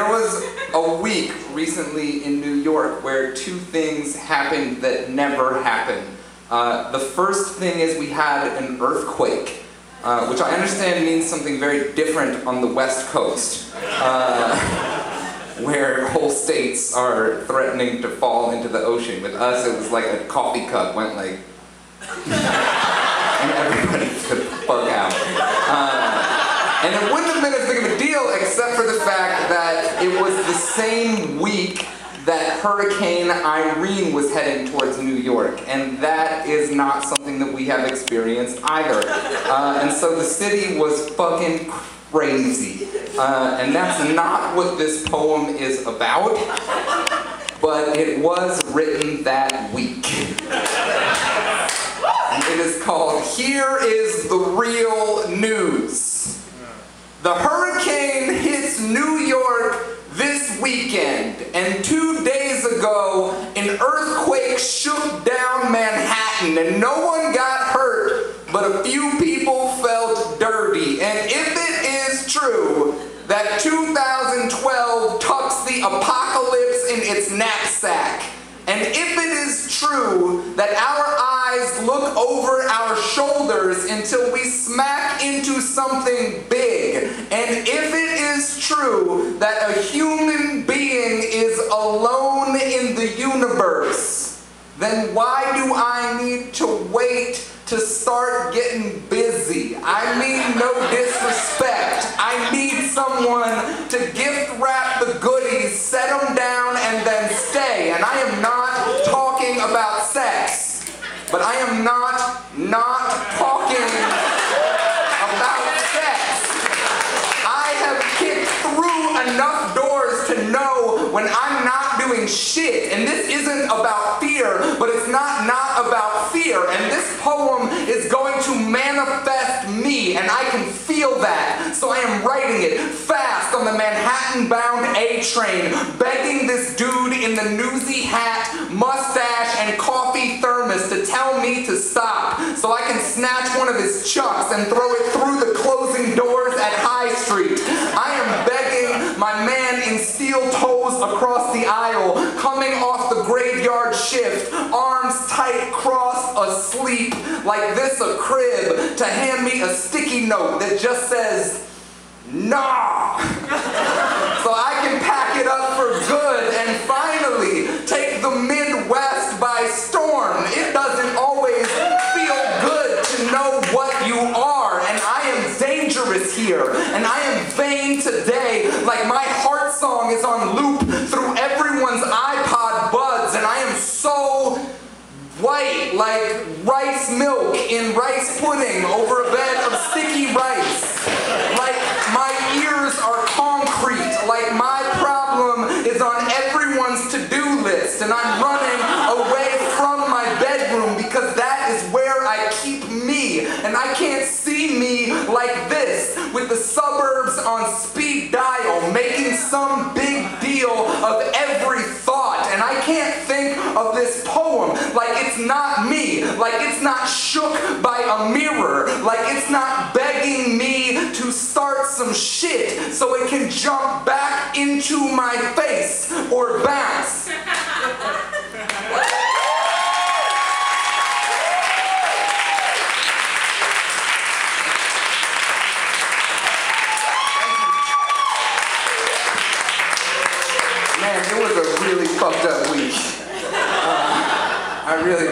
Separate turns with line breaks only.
There was a week recently in New York where two things happened that never happen. The first thing is we had an earthquake, which I understand means something very different on the West Coast, where whole states are threatening to fall into the ocean. With us, it was like a coffee cup went like, and everybody could fuck out. And it wouldn't have been as big of a deal except for the fact that it was the same week that Hurricane Irene was heading towards New York, and that is not something that we have experienced either. And so the city was fucking crazy. And that's not what this poem is about, but it was written that week. And it is called Here Is the Real News. The hurricane hits New York this weekend, and 2 days ago, an earthquake shook down Manhattan, and no one got hurt, but a few people felt dirty. And if it is true that 2012 tucks the apocalypse in its knapsack, and if it is true that our eyes look over our shoulders until we smack into something big, and if it is true that a human being is alone in the universe, then why do I need to wait to start getting busy? I mean no disrespect. I need someone to gift wrap the goodies, set them down, and then stay. And I am not talking about sex, but I am not talking about sex. I have kicked through enough doors to know when I'm not doing shit. And this isn't about fear, but it's not about fear. And this poem is going to manifest me, and I can feel that. So I am writing it fast on the Manhattan-bound A-train, begging this dude in the newsy hat, mustache, and coffee thermos to tell me to stop, so I can snatch one of his chucks and throw it through the closing doors at High Street. I am begging my man in steel toes across the aisle, coming off the graveyard shift, arms tight crossed, asleep, like this a crib, to hand me a sticky note that just says, nah, so I can pack it up for good and finally take the Midwest by storm. It doesn't always feel good to know what you are, and I am dangerous here, and I am vain today, like my heart song is on loop through everyone's iPod buds, and I am so white, like rice milk in rice pudding over a bed of sticky rice. Like my ears are concrete, like my problem is on everyone's to-do list, and I'm running away from my bedroom because that is where I keep me, and I can't see me like this, with the suburbs on speed dial, making some big deal of every thought, and I can't think of this poem like it's not me, like it's not shook by a mirror, like it's not begging me to start some shit so it can jump back into my face or bounce. Man, it was a really fucked up week. I really